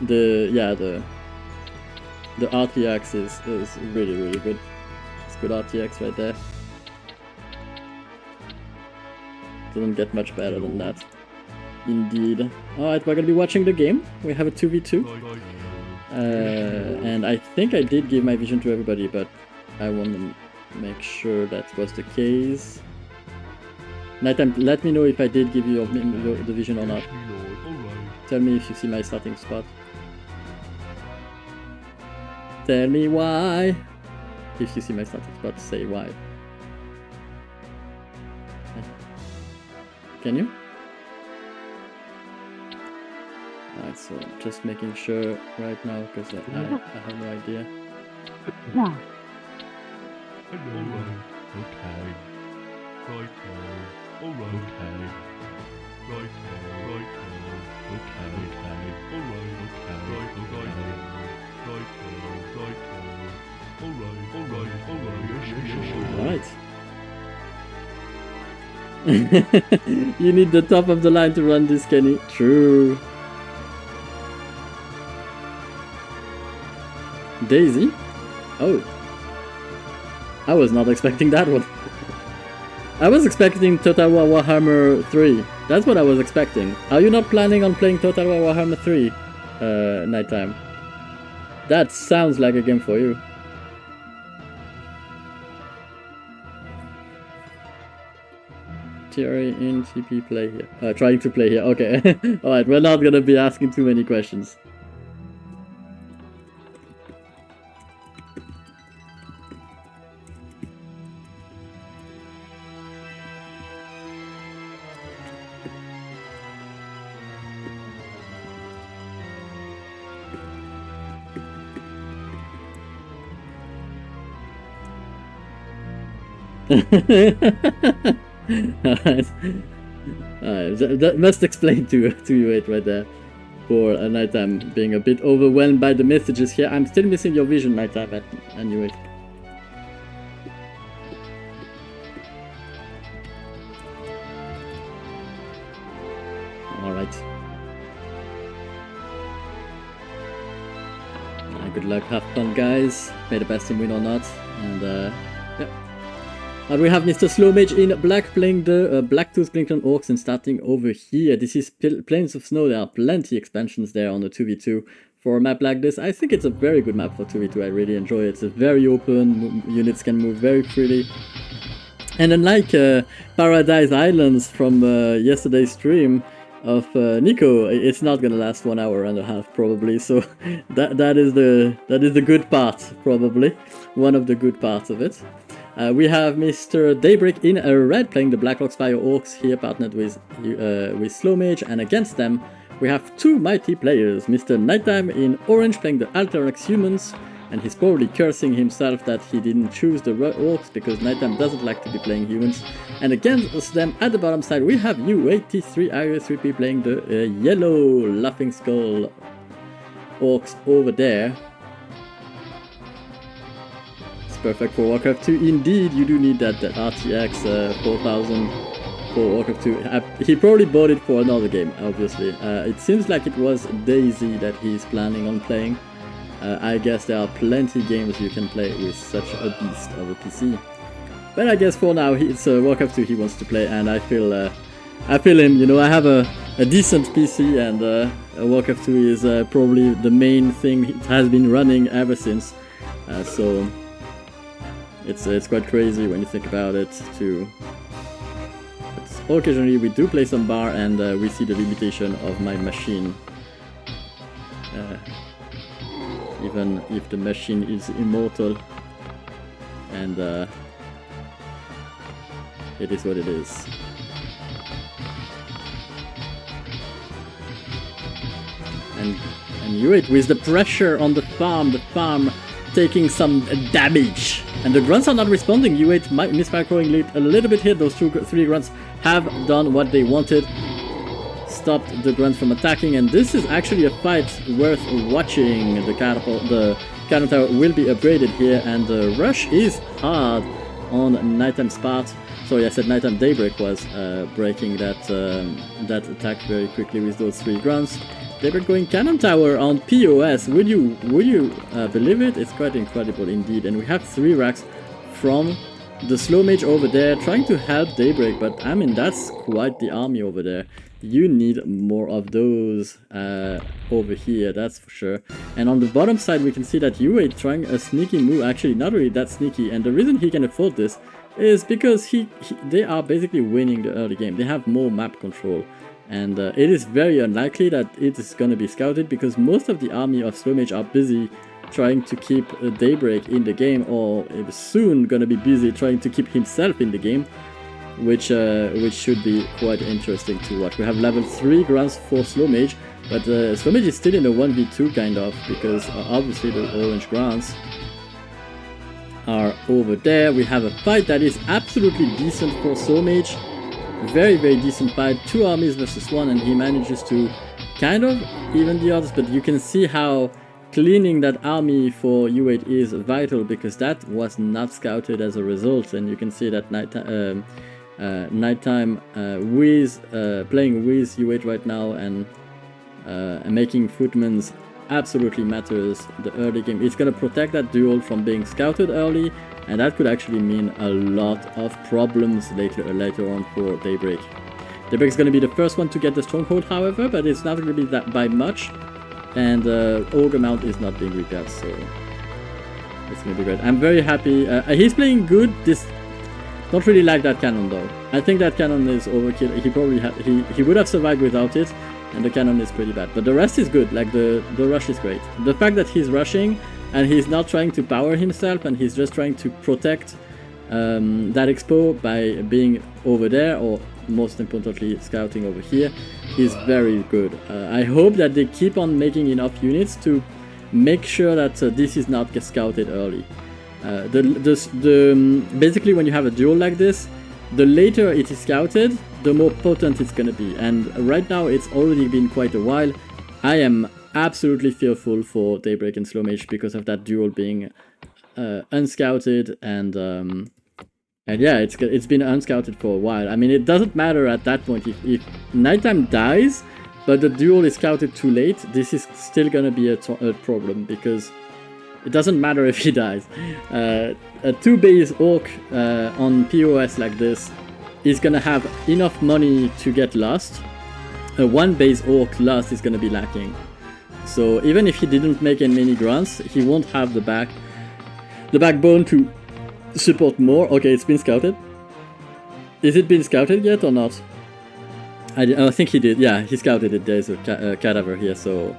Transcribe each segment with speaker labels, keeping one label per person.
Speaker 1: the RTX is really good. It's good RTX right there. Doesn't get much better than that. Indeed. Alright, we're gonna be watching the game. We have a 2v2. And I think I did give my vision to everybody, but I want to make sure that was the case. Nighttime, let me know if I did give you the vision or not. Tell me if you see my starting spot. Tell me why. If you see my starting spot, say why. Can you? Alright, so just making sure right now because I have no idea.
Speaker 2: Hello. Okay. Right. Alright. Okay. Right. Okay.
Speaker 1: Alright. You need the top of the line to run this, Kenny. True. Daisy? Oh. I was not expecting that one. I was expecting Total War Warhammer 3. That's what I was expecting. Are you not planning on playing Total War Warhammer 3 nighttime? That sounds like a game for you. Theory in TP play here. Trying to play here. Okay. Alright, we're not gonna be asking too many questions. Alright. That must explain to you it right there. For a nighttime being a bit overwhelmed by the messages here. I'm still missing your vision, nighttime, anyway. Alright. Good luck, have fun, guys. May the best team win or not. And yeah. And we have Mr. Slowmage in black playing the Blacktooth Glinkton Orcs and starting over here. This is Plains of Snow. There are plenty expansions there on the 2v2 for a map like this. I think it's a very good map for 2v2. I really enjoy it. It's very open. Units can move very freely. And unlike Paradise Islands from yesterday's stream of Nico, it's not gonna last 1 hour and a half probably. So that is the good part probably. One of the good parts of it. We have Mr. Daybreak in red playing the Blackrock Spire Orcs here, partnered with Slowmage, and against them we have two mighty players, Mr. Nighttime in orange playing the Alterax Humans, and he's probably cursing himself that he didn't choose the Orcs because Nighttime doesn't like to be playing humans. And against them at the bottom side we have U83 IO3P playing the yellow Laughing Skull Orcs over there. Perfect for Warcraft 2. Indeed, you do need that RTX 4000 for Warcraft 2. He probably bought it for another game, obviously. It seems like it was Daisy that he's planning on playing. I guess there are plenty games you can play with such a beast of a PC. But I guess for now, it's Warcraft 2 he wants to play, and I feel him. You know, I have a decent PC, and Warcraft 2 is probably the main thing it has been running ever since. So it's quite crazy when you think about it too. But occasionally we do play some bar and we see the limitation of my machine. Even if the machine is immortal, and it is what it is. And U8 with the pressure on the farm taking some damage. And the grunts are not responding. U8 mismicroing a little bit here. Those three grunts have done what they wanted. Stopped the grunts from attacking, and this is actually a fight worth watching. The cannon tower will be upgraded here, and the rush is hard on Nighttime's part. Sorry, I said Nighttime. Daybreak was breaking that attack very quickly with those three grunts. Daybreak going Cannon Tower on POS. Would you believe it? It's quite incredible indeed. And we have 3 racks from the slow mage over there trying to help Daybreak, but I mean that's quite the army over there. You need more of those over here, that's for sure. And on the bottom side we can see that U8 trying a sneaky move, actually not really that sneaky, and the reason he can afford this is because they are basically winning the early game. They have more map control, and it is very unlikely that it is going to be scouted because most of the army of slow mage are busy trying to keep Daybreak in the game, or soon gonna be busy trying to keep himself in the game, which should be quite interesting to watch. We have level 3 grants for slow mage, but slow mage is still in a 1v2 kind of, because obviously the orange grants are over there. We have a fight that is absolutely decent for slow mage, very decent fight, 2 armies versus 1, and he manages to kind of even the odds, but you can see how cleaning that army for U8 is vital, because that was not scouted as a result. And you can see that nighttime playing with U8 right now and making footmans absolutely matters the early game. It's gonna protect that duel from being scouted early, and that could actually mean a lot of problems later on for Daybreak. Daybreak's gonna be the first one to get the stronghold, however, but it's not gonna be that by much. And Ogre Mount is not being repaired, so it's gonna be great. I'm very happy. He's playing good. This don't really like that cannon though. I think that cannon is overkill. He probably he would have survived without it, and the cannon is pretty bad. But the rest is good. Like the rush is great. The fact that he's rushing and he's not trying to power himself, and he's just trying to protect that expo by being over there, or most importantly scouting over here, is very good. I hope that they keep on making enough units to make sure that this is not scouted early. Basically when you have a duel like this, the later it is scouted, the more potent it's gonna be, and right now it's already been quite a while. I am absolutely fearful for Daybreak and slow mage because of that duel being unscouted, and yeah, it's been unscouted for a while. I mean, it doesn't matter at that point if nighttime dies, but the duel is scouted too late. This is still gonna be a problem, because it doesn't matter if he dies. A 2-base orc on POS like this is gonna have enough money to get lost. A 1-base orc lost is gonna be lacking. So even if he didn't make many grants, he won't have the backbone to support more. Okay, it's been scouted. Is it been scouted yet or not? I think he did. Yeah, he scouted it. There's a cadaver here, so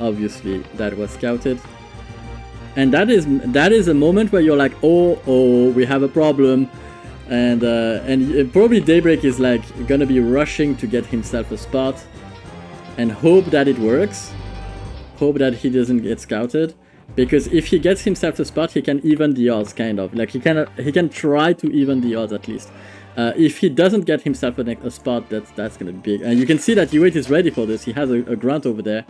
Speaker 1: obviously that was scouted. And that is a moment where you're like, oh, we have a problem, and probably Daybreak is like gonna be rushing to get himself a spot, and hope that it works. Hope that he doesn't get scouted. Because if he gets himself a spot, he can even the odds, kind of. Like, he can try to even the odds, at least. If he doesn't get himself a spot, that's gonna be big. And you can see that U8 is ready for this. He has a grunt over there.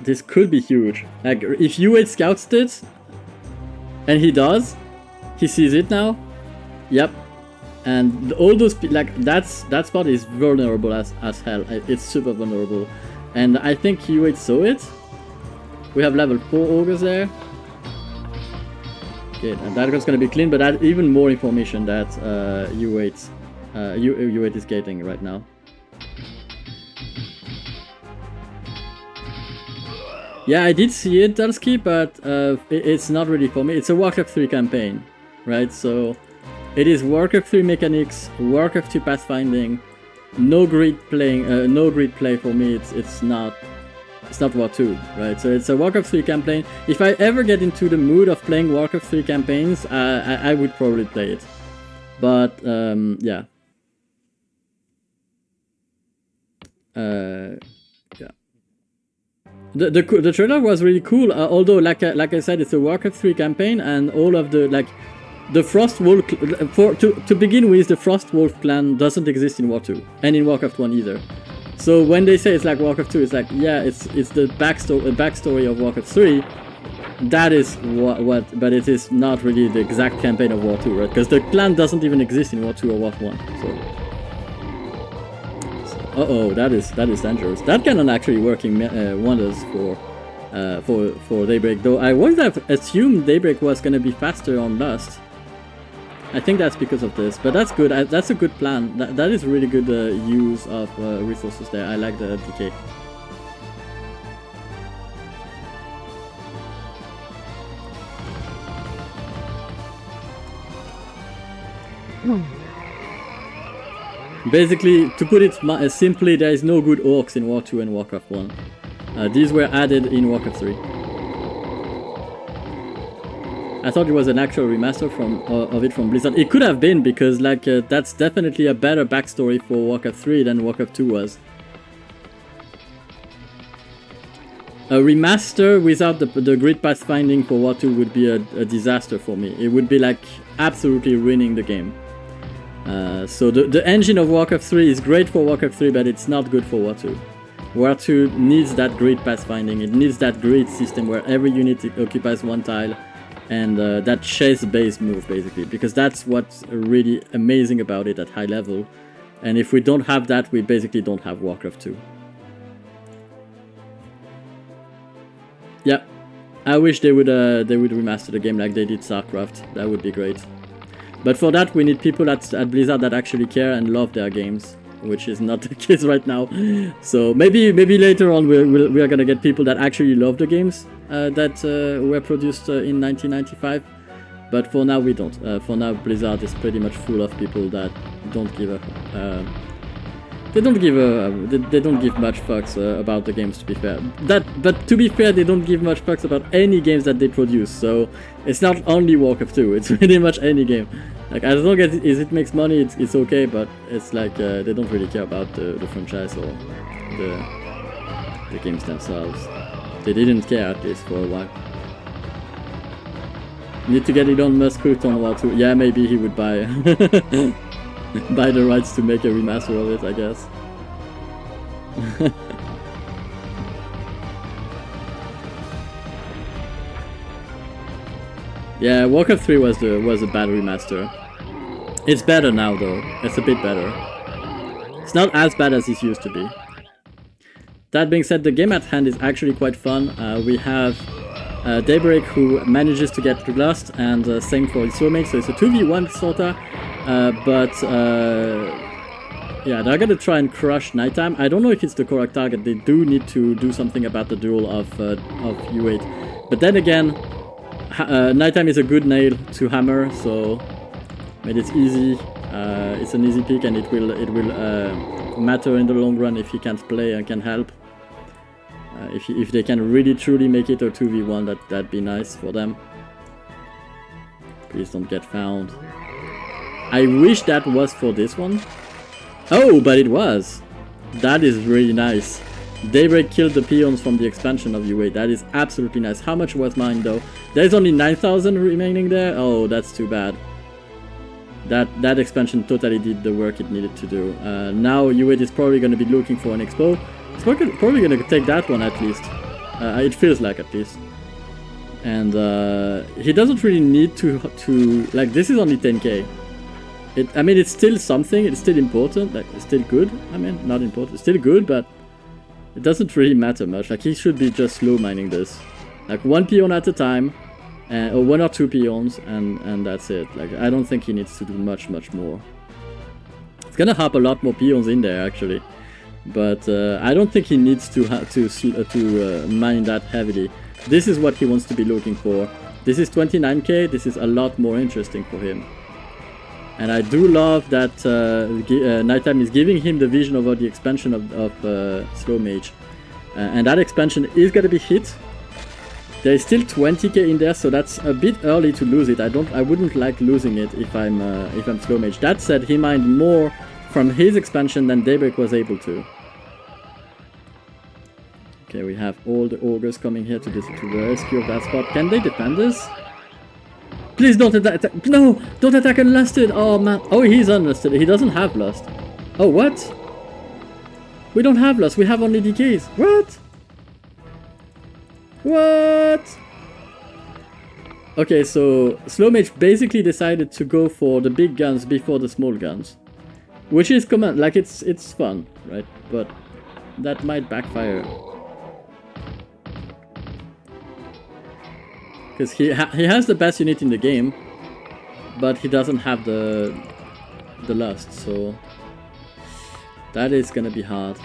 Speaker 1: This could be huge. Like, if U8 scouts it, and he does, he sees it now. Yep. And all those, like, that spot is vulnerable as hell. It's super vulnerable. And I think U8 saw it. We have level 4 ogres there. Okay, and that was gonna be clean, but that even more information that U8 is getting right now. Yeah, I did see it, Dulsky, but it's not really for me. It's a Warcraft 3 campaign, right? So it is Warcraft 3 mechanics, Warcraft 2 pathfinding, no grid play for me. It's not War 2, right? So it's a Warcraft 3 campaign. If I ever get into the mood of playing Warcraft 3 campaigns, I would probably play it. But yeah. Yeah. The trailer was really cool. Although, like I said, it's a Warcraft 3 campaign, and all of the Frost Wolf, to begin with, the Frost Wolf clan doesn't exist in War 2, and in Warcraft 1 either. So when they say it's like Warcraft 2, it's like, yeah, it's the backstory of Warcraft 3. That is what, but it is not really the exact campaign of War 2, right? Because the clan doesn't even exist in War 2 or War 1. So Uh-oh, that is dangerous. That cannot actually working wonders for Daybreak, though I would have assumed Daybreak was gonna be faster on Lust. I think that's because of this, but that's good. That's a good plan. That is really good use of resources there. I like the decay. Basically, to put it simply, there is no good orcs in War 2 and Warcraft 1. These were added in Warcraft 3. I thought it was an actual remaster of it from Blizzard. It could have been, because like that's definitely a better backstory for Warcraft 3 than Warcraft 2 was. A remaster without the grid pathfinding for War 2 would be a disaster for me. It would be like absolutely ruining the game. So the engine of Warcraft 3 is great for Warcraft 3, but it's not good for War 2. War 2 needs that grid pathfinding. It needs that grid system where every unit occupies one tile, and that chase-based move, basically, because that's what's really amazing about it at high level. And if we don't have that, we basically don't have Warcraft 2. Yeah, I wish they would remaster the game like they did StarCraft. That would be great. But for that, we need people at Blizzard that actually care and love their games, which is not the case right now. So maybe later on we are gonna get people that actually love the games that were produced in 1995. But for now we don't. For now, Blizzard is pretty much full of people that don't give a. They don't give much fucks about the games, to be fair. But to be fair, they don't give much fucks about any games that they produce. So it's not only Warcraft 2. It's pretty much any game. Like, as long as it makes money, it's okay. But it's like they don't really care about the franchise or the games themselves. They didn't care, at least for a while. Need to get Elon Musk hooked on War 2. Yeah, maybe he would buy buy the rights to make a remaster of it, I guess. Yeah, Warcraft 3 was a bad remaster. It's better now, though. It's a bit better. It's not as bad as it used to be. That being said, the game at hand is actually quite fun. We have Daybreak, who manages to get Lust, and same for his soulmate, so it's a 2v1 sorta. Yeah, they're gonna try and crush Nighttime. I don't know if it's the correct target. They do need to do something about the duel of U8. But then again, Nighttime is a good nail to hammer, so I mean, it's easy. It's an easy pick, and it will matter in the long run if he can't play and can help. If they can really truly make it a 2v1, that'd be nice for them. Please don't get found. I wish that was for this one. Oh, but it was. That is really nice. Daybreak killed the peons from the expansion of UA. That is absolutely nice. How much was mine though? There's only 9,000 remaining there. Oh, that's too bad. That expansion totally did the work it needed to do. Now UA is probably going to be looking for an expo. It's probably going to take that one at least. It feels like, at least. And he doesn't really need to like, this is only 10k. I mean, it's still something, it's still important, like, it's still good. I mean, not important, it's still good, but it doesn't really matter much. Like, he should be just slow mining this. Like, one peon at a time, or one or two peons, and that's it. Like, I don't think he needs to do much more. It's gonna hop a lot more peons in there, actually. But I don't think he needs to mine that heavily. This is what he wants to be looking for. This is 29k, this is a lot more interesting for him. And I do love that Nighttime is giving him the vision over the expansion of Slow Mage. And that expansion is gonna be hit. There is still 20k in there, so that's a bit early to lose it. I wouldn't like losing it if I'm Slow Mage. That said, he mined more from his expansion than Daybreak was able to. Okay, we have all the ogres coming here to the rescue of that spot. Can they defend this? Please don't attack. No! Don't attack unlusted! Oh man. Oh, he's unlusted. He doesn't have lust. Oh, what? We don't have lust. We have only decays. What? What? Okay, so Slow Mage basically decided to go for the big guns before the small guns. Which is command, like it's fun, right? But that might backfire. Because he has the best unit in the game, but he doesn't have the lust, so that is gonna be hard.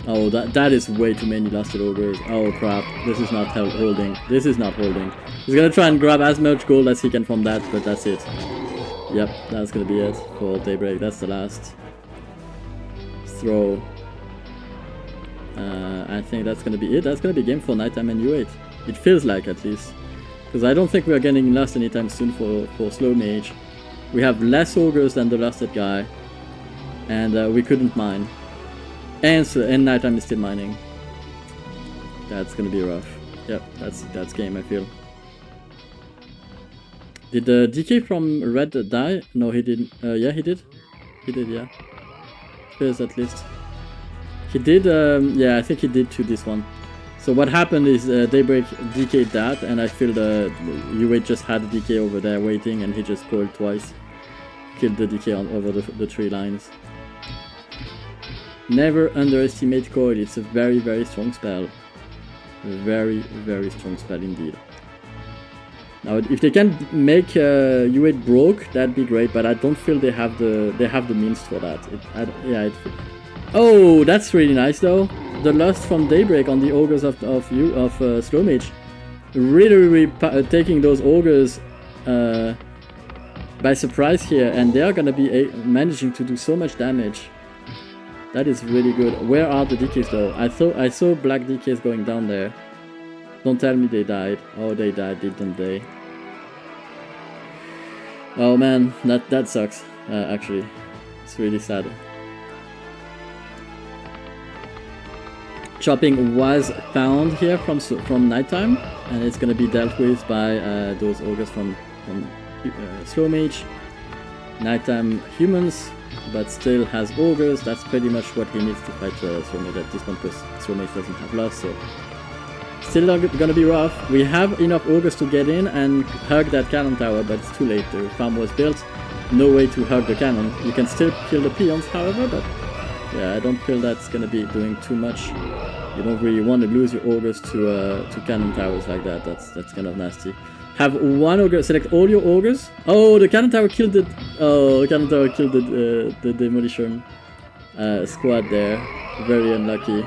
Speaker 1: Oh, that is way too many lusted ogres. Oh crap, this is not holding. This is not holding. He's gonna try and grab as much gold as he can from that, but that's it. Yep, that's gonna be it for Daybreak. That's the last throw. I think that's gonna be it. That's gonna be game for Nighttime and U8. It feels like, at least. Because I don't think we are getting lust anytime soon for Slow Mage. We have less ogres than the lusted guy. And we couldn't mine. And Nighttime is still mining. That's gonna be rough. Yep, that's game, I feel. Did the DK from Red die? No, he didn't. Yeah, he did. He did, yeah. Feels at least. He did, yeah, I think he did to this one. So what happened is Daybreak DK'd that, and I feel the U8 just had a DK over there waiting, and he just coiled twice. Killed the DK over the tree lines. Never underestimate coil, it's a very, very strong spell. Very, very strong spell indeed. Now, if they can make U8 broke, that'd be great, but I don't feel they have the means for that. Oh, that's really nice though. The lust from Daybreak on the ogres of Slow Mage, really taking those ogres by surprise here, and they are gonna be managing to do so much damage. That is really good. Where are the DKs though? I saw black DKs going down there. Don't tell me they died. Oh, they died, didn't they? Oh man, that sucks. Actually, it's really sad. Chopping was found here from Nighttime, and it's gonna be dealt with by those ogres from Slow Mage. Nighttime humans, but still has ogres. That's pretty much what he needs to fight Slow Mage at this point, because Slow Mage doesn't have lust, so still gonna be rough. We have enough ogres to get in and hug that cannon tower, but it's too late. The farm was built, no way to hug the cannon. You can still kill the peons, however, but yeah, I don't feel that's gonna be doing too much. You don't really want to lose your ogres to cannon towers like that. That's kind of nasty. Have one ogre, select all your ogres. Oh, the cannon tower killed it. Oh, the cannon tower killed the demolition squad there. Very unlucky.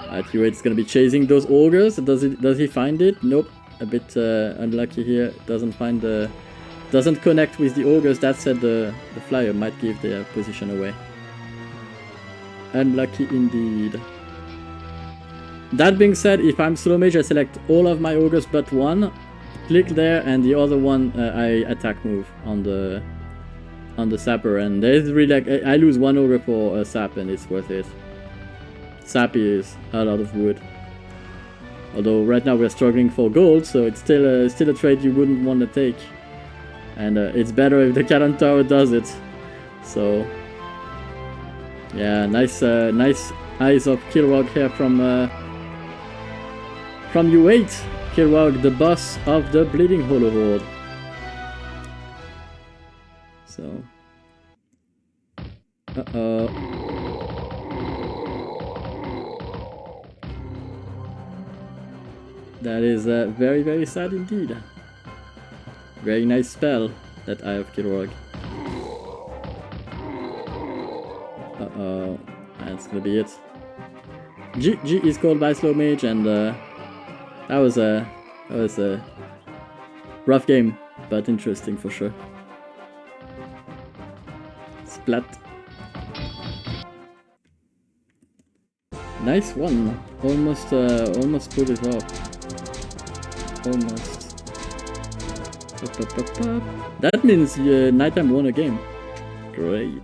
Speaker 1: Alright, U8's gonna be chasing those ogres. Does he find it? Nope. A bit unlucky here. Doesn't connect with the ogres. That said, the flyer might give their position away. Unlucky indeed. That being said, if I'm Slow Mage, I select all of my ogres but one, click there, and the other one I attack move on the sapper, and there's really like I lose one ogre for a sap, and it's worth it. Sap is a lot of wood. Although right now we're struggling for gold, so it's still a trade you wouldn't want to take, and it's better if the cannon tower does it. So yeah, nice eyes of Kilrog here from U8. Kilrog, the boss of the Bleeding Hollow Horde. So, that is very, very sad indeed. Very nice spell, that Eye of Kilrog. That's gonna be it. GG is called by Slow Mage, and that was a rough game, but interesting for sure. Splat. Nice one. Almost pulled it off. Almost. That means Nighttime won a game. Great.